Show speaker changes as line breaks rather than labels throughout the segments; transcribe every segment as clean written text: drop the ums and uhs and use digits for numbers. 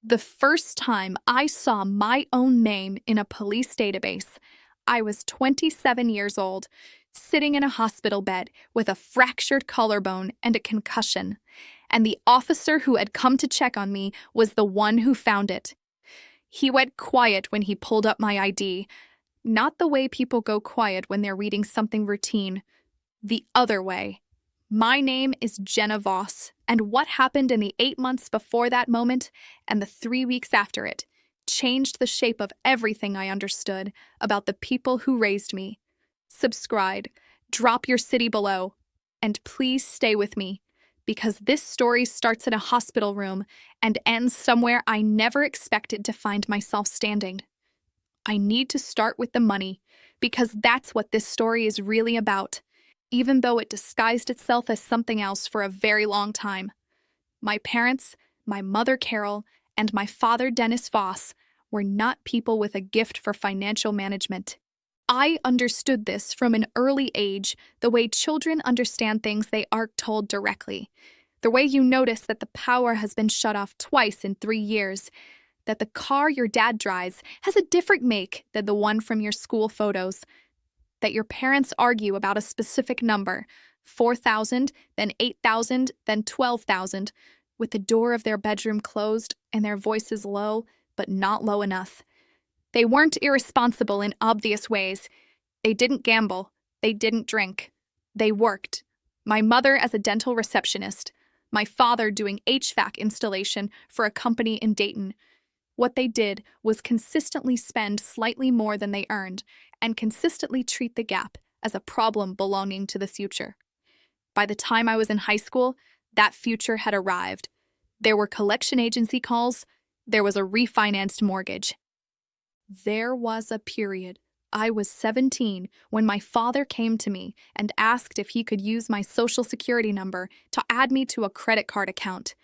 The first time I saw my own name in a police database, I was 27 years old, sitting in a hospital bed with a fractured collarbone and a concussion, and the officer who had come to check on me was the one who found it. He went quiet when he pulled up my ID, not the way people go quiet when they're reading something routine, the other way. My name is Jenna Voss, and what happened in the 8 months before that moment and the 3 weeks after it changed the shape of everything I understood about the people who raised me. Subscribe, drop your city below, and please stay with me, because this story starts in a hospital room and ends somewhere I never expected to find myself standing. I need to start with the money, because that's what this story is really about, even though it disguised itself as something else for a very long time. My parents, my mother Carol, and my father Dennis Voss were not people with a gift for financial management. I understood this from an early age, the way children understand things they aren't told directly. The way you notice that the power has been shut off twice in 3 years, that the car your dad drives has a different make than the one from your school photos, that your parents argue about a specific number, 4,000, then 8,000, then 12,000, with the door of their bedroom closed and their voices low, but not low enough. They weren't irresponsible in obvious ways. They didn't gamble. They didn't drink. They worked. My mother as a dental receptionist, my father doing HVAC installation for a company in Dayton. What they did was consistently spend slightly more than they earned and consistently treat the gap as a problem belonging to the future. By the time I was in high school, that future had arrived. There were collection agency calls. There was a refinanced mortgage. There was a period. I was 17 when my father came to me and asked if he could use my social security number to add me to a credit card account.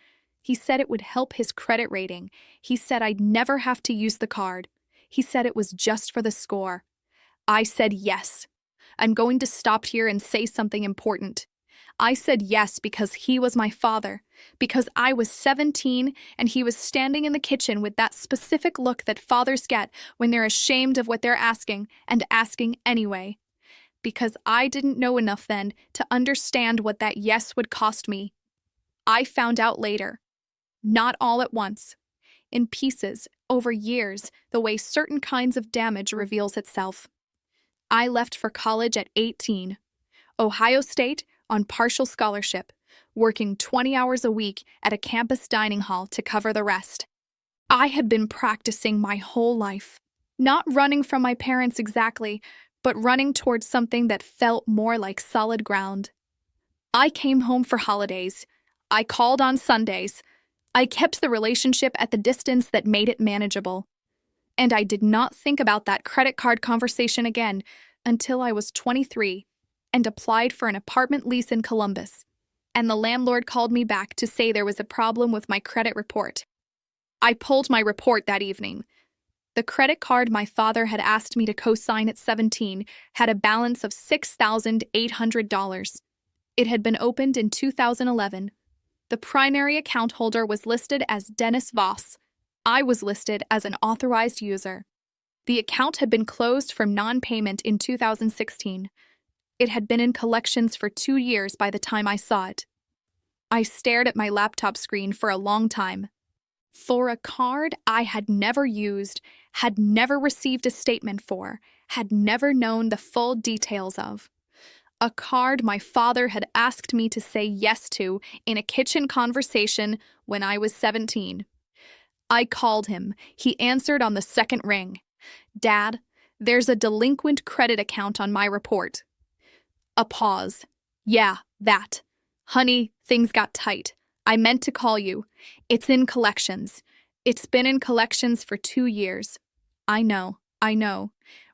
He said it would help his credit rating. He said I'd never have to use the card. He said it was just for the score. I said yes. I'm going to stop here and say something important. I said yes because he was my father, because I was 17 and he was standing in the kitchen with that specific look that fathers get when they're ashamed of what they're asking and asking anyway. Because I didn't know enough then to understand what that yes would cost me. I found out later. Not all at once. In pieces, over years, the way certain kinds of damage reveals itself. I left for college at 18. Ohio State on partial scholarship, working 20 hours a week at a campus dining hall to cover the rest. I had been practicing my whole life. Not running from my parents exactly, but running towards something that felt more like solid ground. I came home for holidays. I called on Sundays. I kept the relationship at the distance that made it manageable. And I did not think about that credit card conversation again until I was 23 and applied for an apartment lease in Columbus. And the landlord called me back to say there was a problem with my credit report. I pulled my report that evening. The credit card my father had asked me to co-sign at 17 had a balance of $6,800. It had been opened in 2011. The primary account holder was listed as Dennis Voss. I was listed as an authorized user. The account had been closed for non-payment in 2016. It had been in collections for 2 years by the time I saw it. I stared at my laptop screen for a long time. For a card I had never used, had never received a statement for, had never known the full details of. A card my father had asked me to say yes to in a kitchen conversation when I was 17. I called him. He answered on the second ring. "Dad, there's a delinquent credit account on my report." A pause. "Yeah, that. Honey, things got tight. I meant to call you. It's in collections. It's been in collections for 2 years. I know.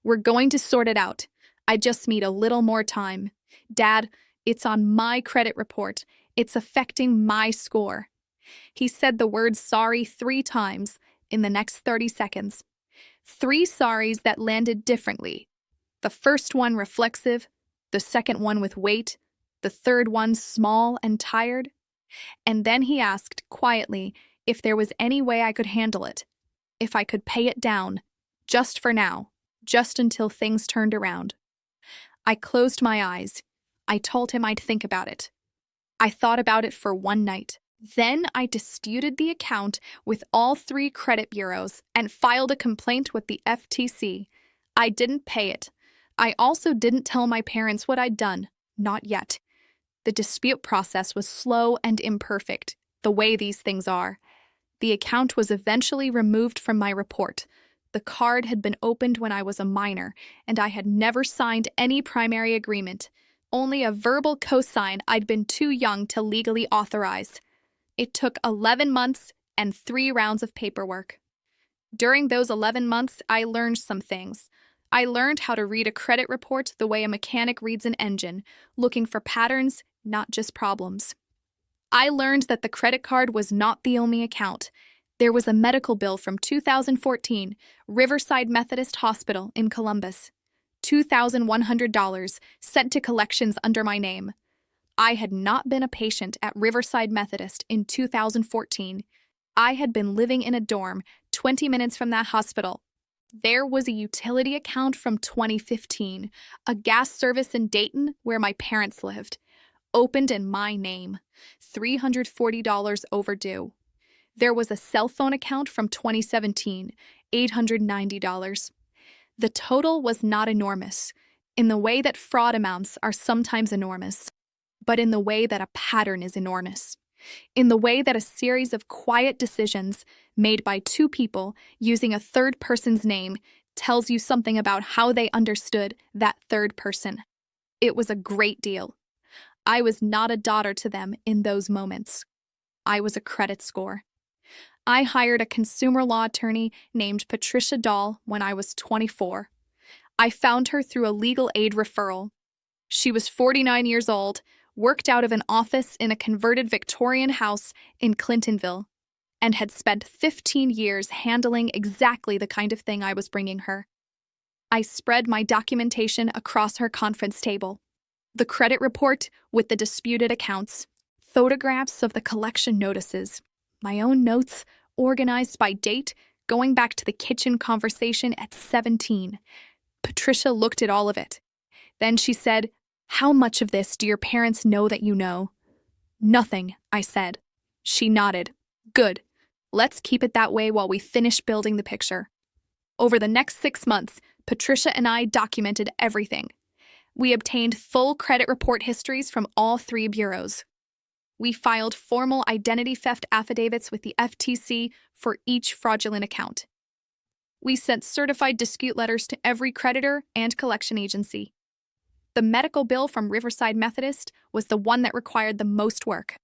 We're going to sort it out. I just need a little more time. Dad, it's on my credit report. It's affecting my score." He said the word sorry 3 times in the next 30 seconds. 3 sorries that landed differently. The first one reflexive, the second one with weight, the third one small and tired. And then he asked quietly if there was any way I could handle it, if I could pay it down, just for now, just until things turned around. I closed my eyes. I told him I'd think about it. I thought about it for one night. Then I disputed the account with all 3 credit bureaus and filed a complaint with the FTC. I didn't pay it. I also didn't tell my parents what I'd done. Not yet. The dispute process was slow and imperfect, the way these things are. The account was eventually removed from my report. The card had been opened when I was a minor, and I had never signed any primary agreement, only a verbal cosign I'd been too young to legally authorize. It took 11 months and 3 rounds of paperwork. During those 11 months, I learned some things. I learned how to read a credit report the way a mechanic reads an engine, looking for patterns, not just problems. I learned that the credit card was not the only account. There was a medical bill from 2014, Riverside Methodist Hospital in Columbus. $2,100 sent to collections under my name. I had not been a patient at Riverside Methodist in 2014. I had been living in a dorm 20 minutes from that hospital. There was a utility account from 2015, a gas service in Dayton where my parents lived, opened in my name, $340 overdue. There was a cell phone account from 2017, $890. The total was not enormous, in the way that fraud amounts are sometimes enormous, but in the way that a pattern is enormous. In the way that a series of quiet decisions made by 2 people using a third person's name tells you something about how they understood that third person. It was a great deal. I was not a daughter to them in those moments. I was a credit score. I hired a consumer law attorney named Patricia Dahl when I was 24. I found her through a legal aid referral. She was 49 years old, worked out of an office in a converted Victorian house in Clintonville, and had spent 15 years handling exactly the kind of thing I was bringing her. I spread my documentation across her conference table. The credit report with the disputed accounts, photographs of the collection notices, my own notes organized by date going back to the kitchen conversation at 17. Patricia looked at all of it. Then she said, "How much of this do your parents know that you know?" "Nothing," I said. She nodded. "Good. Let's keep it that way while we finish building the picture." Over the next 6 months, Patricia and I documented everything. We obtained full credit report histories from all 3 bureaus. We filed formal identity theft affidavits with the FTC for each fraudulent account. We sent certified dispute letters to every creditor and collection agency. The medical bill from Riverside Methodist was the one that required the most work.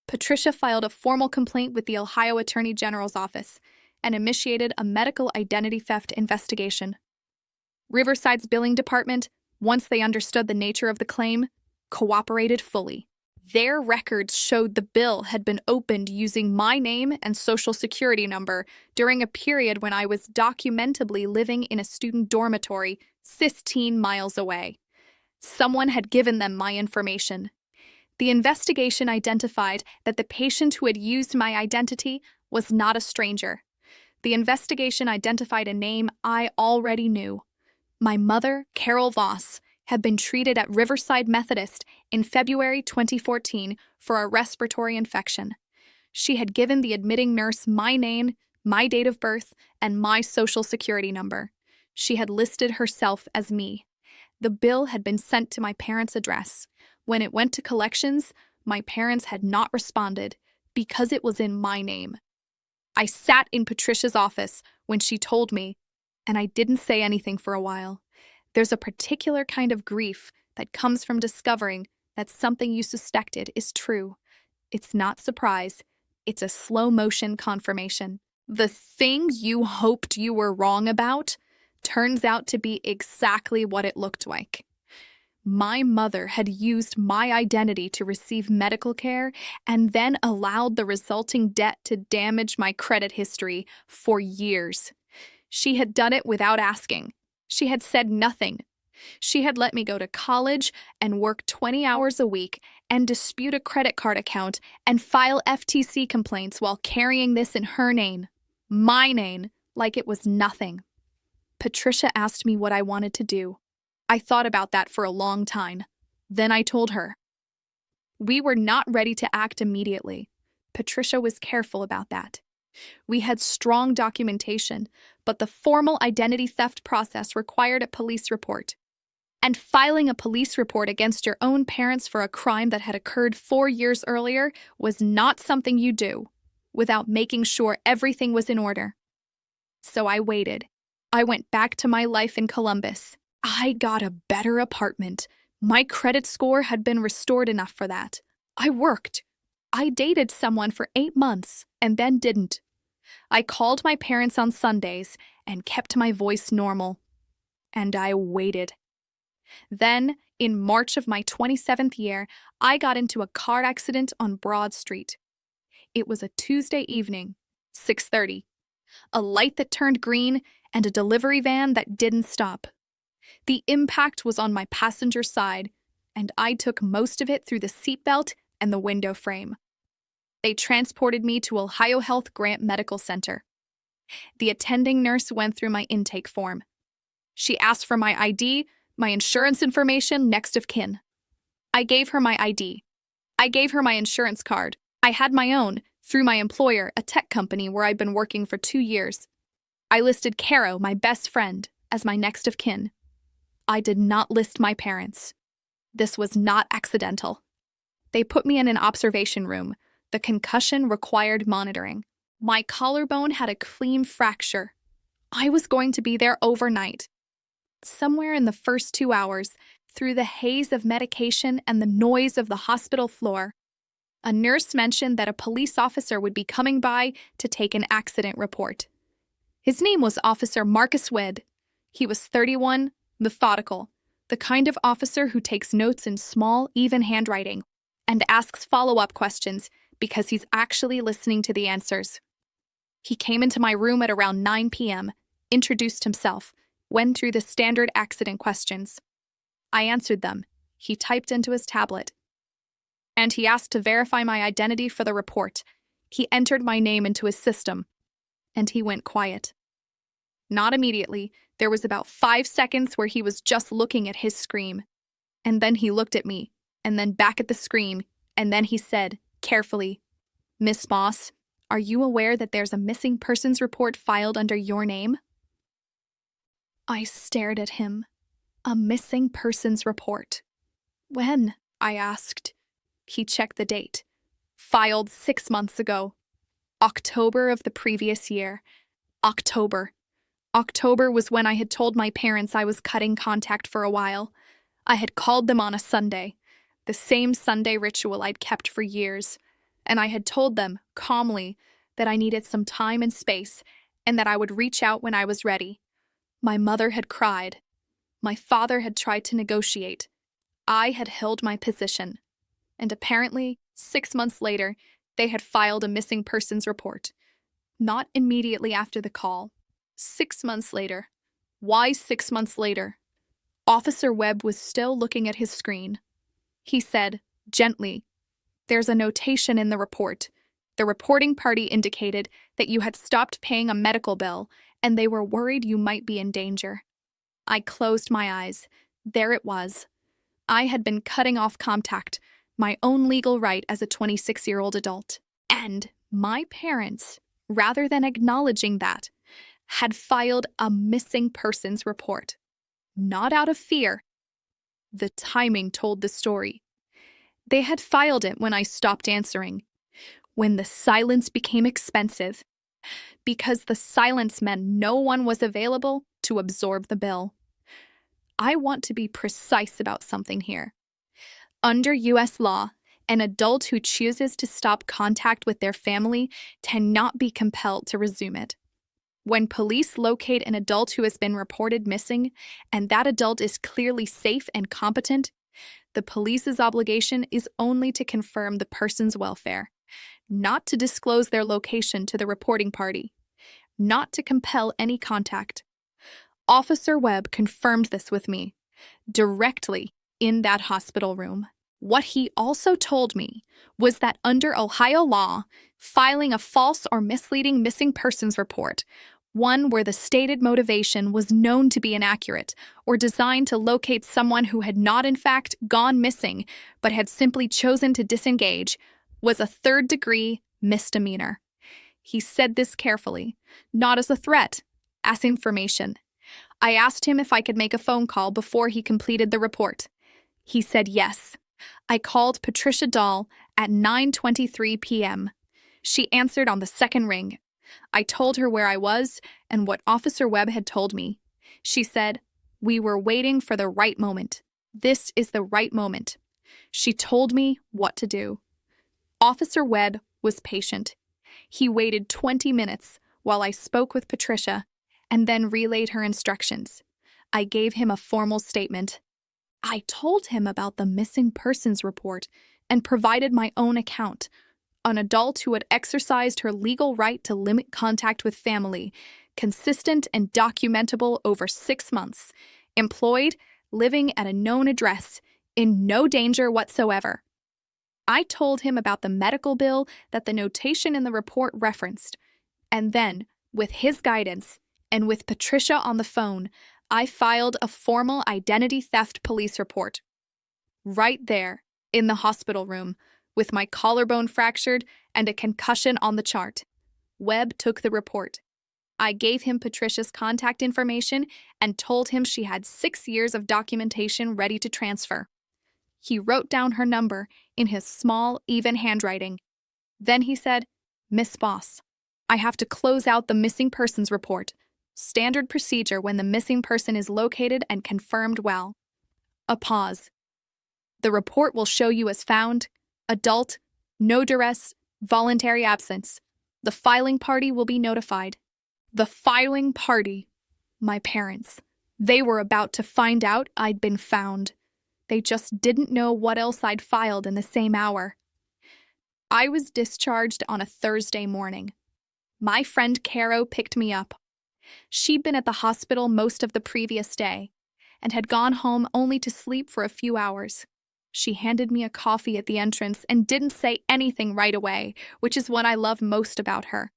Patricia filed a formal complaint with the Ohio Attorney General's office and initiated a medical identity theft investigation. Riverside's billing department, once they understood the nature of the claim, cooperated fully. Their records showed the bill had been opened using my name and social security number during a period when I was documentably living in a student dormitory 16 miles away. Someone had given them my information. The investigation identified that the patient who had used my identity was not a stranger. The investigation identified a name I already knew. My mother, Carol Voss, had been treated at Riverside Methodist in February 2014 for a respiratory infection. She had given the admitting nurse my name, my date of birth, and my social security number. She had listed herself as me. The bill had been sent to my parents' address. When it went to collections, my parents had not responded because it was in my name. I sat in Patricia's office when she told me, and I didn't say anything for a while. There's a particular kind of grief that comes from discovering that something you suspected is true. It's not surprise. It's a slow-motion confirmation. The thing you hoped you were wrong about turns out to be exactly what it looked like. My mother had used my identity to receive medical care and then allowed the resulting debt to damage my credit history for years. She had done it without asking. She had said nothing. She had let me go to college and work 20 hours a week and dispute a credit card account and file FTC complaints while carrying this in her name, my name, like it was nothing. Patricia asked me what I wanted to do. I thought about that for a long time. Then I told her. We were not ready to act immediately. Patricia was careful about that. We had strong documentation, but the formal identity theft process required a police report. And filing a police report against your own parents for a crime that had occurred 4 years earlier was not something you do without making sure everything was in order. So I waited. I went back to my life in Columbus. I got a better apartment. My credit score had been restored enough for that. I worked. I dated someone for 8 months and then didn't. I called my parents on Sundays and kept my voice normal. And I waited. Then, in March of my 27th year, I got into a car accident on Broad Street. It was a Tuesday evening, 6:30. A light that turned green and a delivery van that didn't stop. The impact was on my passenger side, and I took most of it through the seatbelt and the window frame. They transported me to Ohio Health Grant Medical Center. The attending nurse went through my intake form. She asked for my ID, my insurance information, next of kin. I gave her my ID. I gave her my insurance card. I had my own, through my employer, a tech company where I'd been working for 2 years. I listed Caro, my best friend, as my next of kin. I did not list my parents. This was not accidental. They put me in an observation room. The concussion required monitoring. My collarbone had a clean fracture. I was going to be there overnight. Somewhere in the first 2 hours, through the haze of medication and the noise of the hospital floor, a nurse mentioned that a police officer would be coming by to take an accident report. His name was Officer Marcus Wedd. He was 31, methodical, the kind of officer who takes notes in small, even handwriting and asks follow-up questions because he's actually listening to the answers. He came into my room at around 9 p.m., introduced himself, went through the standard accident questions. I answered them. He typed into his tablet. And he asked to verify my identity for the report. He entered my name into his system. And he went quiet. Not immediately. There was about 5 seconds where he was just looking at his screen. And then he looked at me, and then back at the screen, and then he said, carefully, "Miss Moss, are you aware that there's a missing persons report filed under your name?" I stared at him. A missing persons report. When? I asked. He checked the date. Filed 6 months ago. October of the previous year. October. October was when I had told my parents I was cutting contact for a while. I had called them on a Sunday, the same Sunday ritual I'd kept for years, and I had told them, calmly, that I needed some time and space, and that I would reach out when I was ready. My mother had cried. My father had tried to negotiate. I had held my position. And apparently, 6 months later, they had filed a missing persons report. Not immediately after the call. 6 months later. Why 6 months later? Officer Webb was still looking at his screen. He said, gently, "There's a notation in the report. The reporting party indicated that you had stopped paying a medical bill, and they were worried you might be in danger." I closed my eyes. There it was. I had been cutting off contact, my own legal right as a 26-year-old adult. And my parents, rather than acknowledging that, had filed a missing persons report. Not out of fear. The timing told the story. They had filed it when I stopped answering, when the silence became expensive, because the silence meant no one was available to absorb the bill. I want to be precise about something here. Under U.S. law, an adult who chooses to stop contact with their family cannot be compelled to resume it. When police locate an adult who has been reported missing, and that adult is clearly safe and competent, the police's obligation is only to confirm the person's welfare, not to disclose their location to the reporting party, not to compel any contact. Officer Webb confirmed this with me, directly in that hospital room. What he also told me was that under Ohio law, filing a false or misleading missing persons report, one where the stated motivation was known to be inaccurate or designed to locate someone who had not in fact gone missing but had simply chosen to disengage, was a third-degree misdemeanor. He said this carefully, not as a threat, as information. I asked him if I could make a phone call before he completed the report. He said yes. I called Patricia Dahl at 9:23 p.m. She answered on the second ring. I told her where I was and what Officer Webb had told me. She said, "We were waiting for the right moment. This is the right moment." She told me what to do. Officer Webb was patient. He waited 20 minutes while I spoke with Patricia and then relayed her instructions. I gave him a formal statement. I told him about the missing persons report and provided my own account. An adult who had exercised her legal right to limit contact with family, consistent and documentable over 6 months, employed, living at a known address, in no danger whatsoever. I told him about the medical bill that the notation in the report referenced, and then, with his guidance, and with Patricia on the phone, I filed a formal identity theft police report. Right there, in the hospital room, with my collarbone fractured and a concussion on the chart. Webb took the report. I gave him Patricia's contact information and told him she had 6 years of documentation ready to transfer. He wrote down her number in his small, even handwriting. Then he said, "Miss Boss, I have to close out the missing persons report. Standard procedure when the missing person is located and confirmed well." A pause. "The report will show you as found, adult, no duress, voluntary absence. The filing party will be notified." The filing party. My parents. They were about to find out I'd been found. They just didn't know what else I'd filed in the same hour. I was discharged on a Thursday morning. My friend Caro picked me up. She'd been at the hospital most of the previous day and had gone home only to sleep for a few hours. She handed me a coffee at the entrance and didn't say anything right away, which is what I love most about her.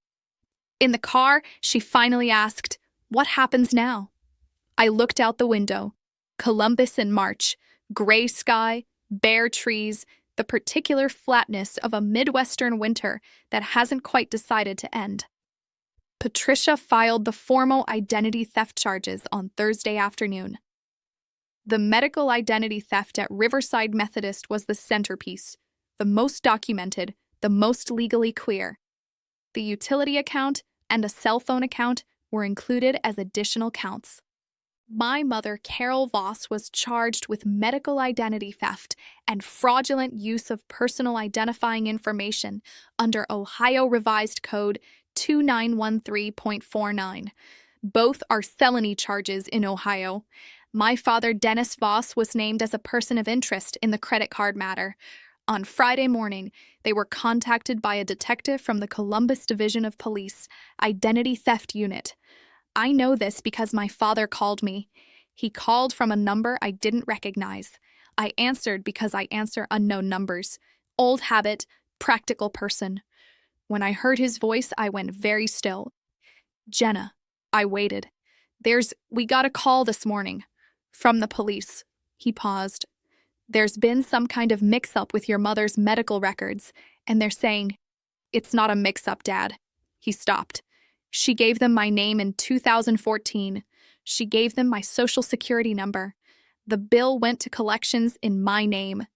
In the car, she finally asked, "What happens now?" I looked out the window. Columbus in March, gray sky, bare trees, the particular flatness of a Midwestern winter that hasn't quite decided to end. Patricia filed the formal identity theft charges on Thursday afternoon. The medical identity theft at Riverside Methodist was the centerpiece, the most documented, the most legally clear. The utility account and a cell phone account were included as additional counts. My mother, Carol Voss, was charged with medical identity theft and fraudulent use of personal identifying information under Ohio Revised Code 2913.49. Both are felony charges in Ohio. My father, Dennis Voss, was named as a person of interest in the credit card matter. On Friday morning, they were contacted by a detective from the Columbus Division of Police, Identity Theft Unit. I know this because my father called me. He called from a number I didn't recognize. I answered because I answer unknown numbers. Old habit, practical person. When I heard his voice, I went very still. "Jenna," I waited. We got a call this morning." "From the police." He paused. "There's been some kind of mix-up with your mother's medical records, and they're saying—" "It's not a mix-up, Dad." He stopped. "She gave them my name in 2014. She gave them my social security number. The bill went to collections in my name.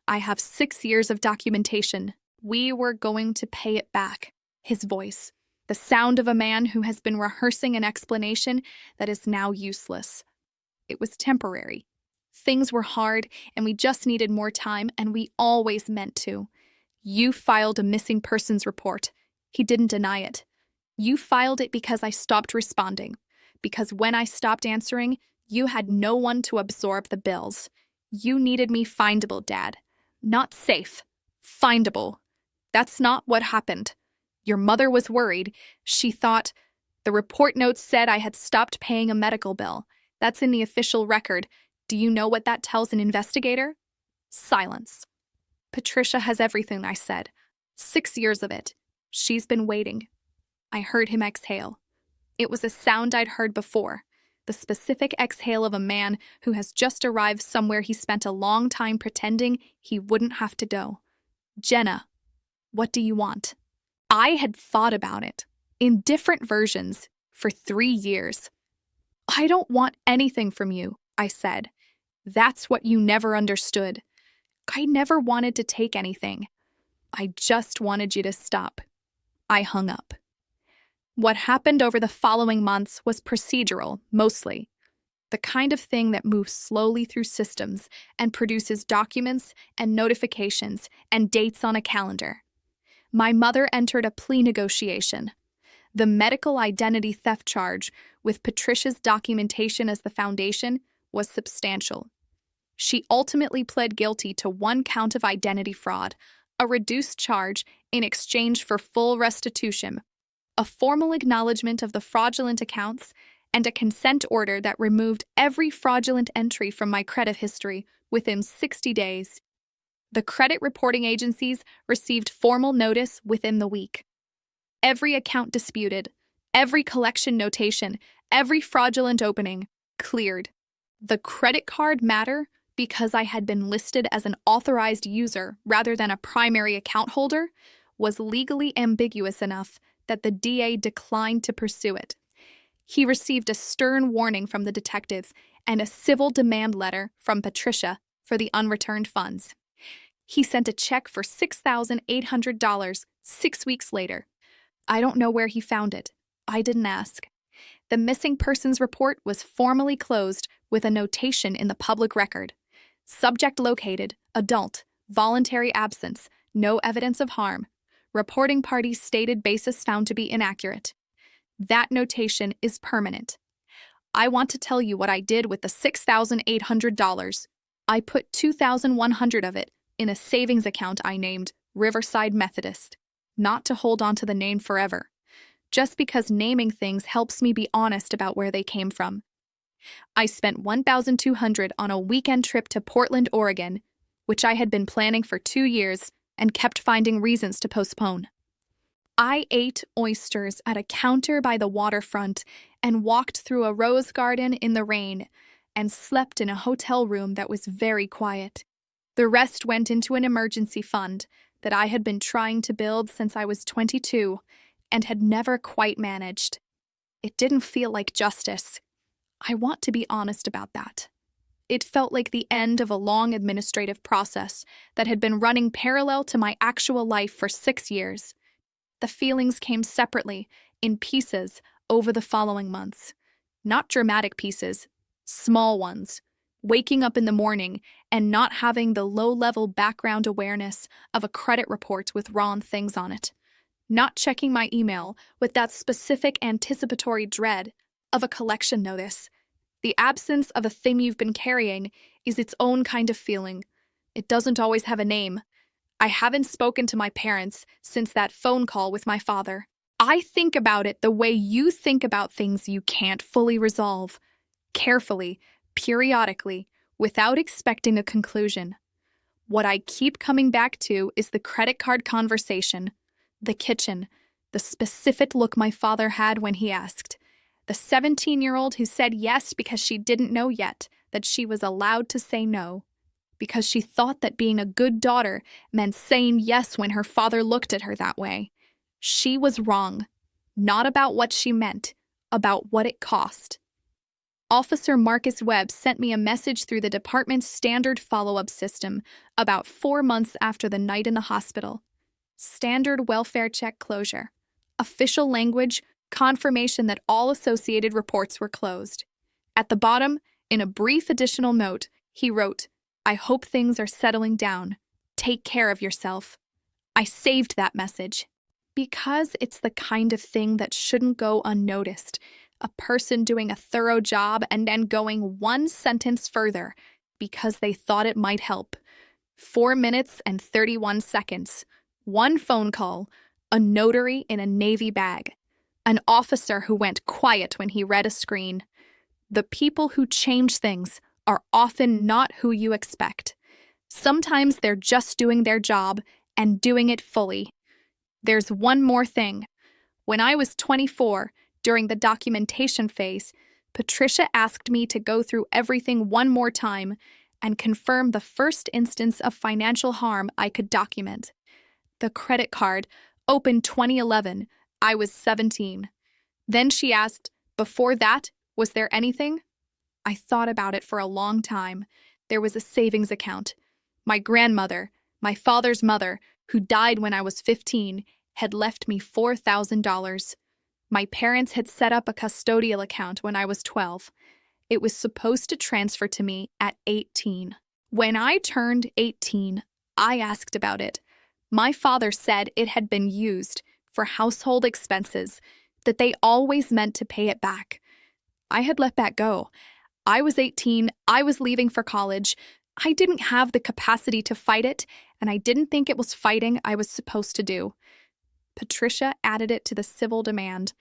I have 6 years of documentation. We were going to pay it back." His voice, the sound of a man who has been rehearsing an explanation that is now useless. It was temporary. Things were hard, and we just needed more time, and we always meant to. "You filed a missing persons report." He didn't deny it. "You filed it because I stopped responding. Because when I stopped answering, you had no one to absorb the bills. You needed me findable, Dad. Not safe. Findable. That's not what happened. Your mother was worried. She thought—" "The report notes said I had stopped paying a medical bill. That's in the official record. Do you know what that tells an investigator?" Silence. Patricia has everything, I said. 6 years of it. She's been waiting. I heard him exhale. It was a sound I'd heard before, the specific exhale of a man who has just arrived somewhere he spent a long time pretending he wouldn't have to go. Jenna, what do you want? I had thought about it, in different versions, for 3 years. I don't want anything from you, I said. That's what you never understood. I never wanted to take anything. I just wanted you to stop. I hung up. What happened over the following months was procedural, mostly. The kind of thing that moves slowly through systems and produces documents and notifications and dates on a calendar. My mother entered a plea negotiation. The medical identity theft charge, with Patricia's documentation as the foundation, was substantial. She ultimately pled guilty to 1 count of identity fraud, a reduced charge in exchange for full restitution, a formal acknowledgement of the fraudulent accounts, and a consent order that removed every fraudulent entry from my credit history within 60 days. The credit reporting agencies received formal notice within the week. Every account disputed, every collection notation, every fraudulent opening cleared. The credit card matter, because I had been listed as an authorized user rather than a primary account holder, was legally ambiguous enough that the DA declined to pursue it. He received a stern warning from the detectives and a civil demand letter from Patricia for the unreturned funds. He sent a check for $6,800 6 weeks later. I don't know where he found it. I didn't ask. The missing persons report was formally closed with a notation in the public record. Subject located, adult, voluntary absence, no evidence of harm. Reporting party's stated basis found to be inaccurate. That notation is permanent. I want to tell you what I did with the $6,800. I put $2,100 of it in a savings account I named Riverside Methodist, not to hold on to the name forever, just because naming things helps me be honest about where they came from. I spent $1,200 on a weekend trip to Portland, Oregon, which I had been planning for 2 years and kept finding reasons to postpone. I ate oysters at a counter by the waterfront and walked through a rose garden in the rain and slept in a hotel room that was very quiet. The rest went into an emergency fund that I had been trying to build since I was 22 and had never quite managed. It didn't feel like justice. I want to be honest about that. It felt like the end of a long administrative process that had been running parallel to my actual life for 6 years. The feelings came separately, in pieces, over the following months. Not dramatic pieces, small ones. Waking up in the morning and not having the low-level background awareness of a credit report with wrong things on it. Not checking my email with that specific anticipatory dread of a collection notice. The absence of a thing you've been carrying is its own kind of feeling. It doesn't always have a name. I haven't spoken to my parents since that phone call with my father. I think about it the way you think about things you can't fully resolve. Carefully, periodically, without expecting a conclusion. What I keep coming back to is the credit card conversation, the kitchen, the specific look my father had when he asked. The 17-year-old who said yes because she didn't know yet that she was allowed to say no, because she thought that being a good daughter meant saying yes when her father looked at her that way. She was wrong, not about what she meant, about what it cost. Officer Marcus Webb sent me a message through the department's standard follow-up system about 4 months after the night in the hospital. Standard welfare check closure. Official language, confirmation that all associated reports were closed. At the bottom, in a brief additional note, he wrote, "I hope things are settling down. Take care of yourself." I saved that message because it's the kind of thing that shouldn't go unnoticed. A person doing a thorough job and then going 1 sentence further because they thought it might help. 4 minutes and 31 seconds. 1 phone call. A notary in a navy bag. An officer who went quiet when he read a screen. The people who change things are often not who you expect. Sometimes they're just doing their job and doing it fully. There's one more thing. When I was 24, during the documentation phase, Patricia asked me to go through everything one more time and confirm the first instance of financial harm I could document. The credit card, opened 2011. I was 17. Then she asked, before that, was there anything? I thought about it for a long time. There was a savings account. My grandmother, my father's mother, who died when I was 15, had left me $4,000. My parents had set up a custodial account when I was 12. It was supposed to transfer to me at 18. When I turned 18, I asked about it. My father said it had been used for household expenses, that they always meant to pay it back. I had let that go. I was 18, I was leaving for college. I didn't have the capacity to fight it, and I didn't think it was fighting I was supposed to do. Patricia added it to the civil demand.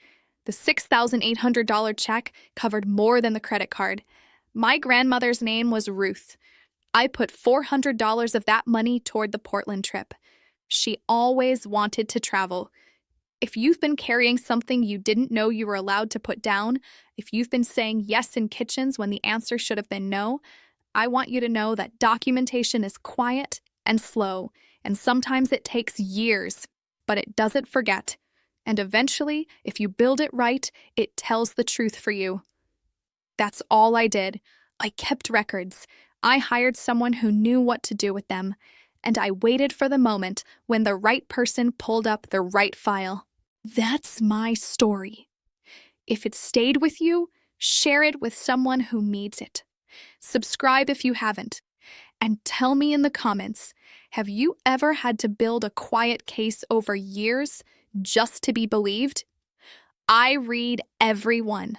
The $6,800 check covered more than the credit card. My grandmother's name was Ruth. I put $400 of that money toward the Portland trip. She always wanted to travel. If you've been carrying something you didn't know you were allowed to put down, if you've been saying yes in kitchens when the answer should have been no, I want you to know that documentation is quiet and slow, and sometimes it takes years, but it doesn't forget. And eventually, if you build it right, it tells the truth for you. That's all I did. I kept records. I hired someone who knew what to do with them, and I waited for the moment when the right person pulled up the right file. That's my story. If it stayed with you, share it with someone who needs it. Subscribe if you haven't. And tell me in the comments, have you ever had to build a quiet case over years just to be believed? I read every one.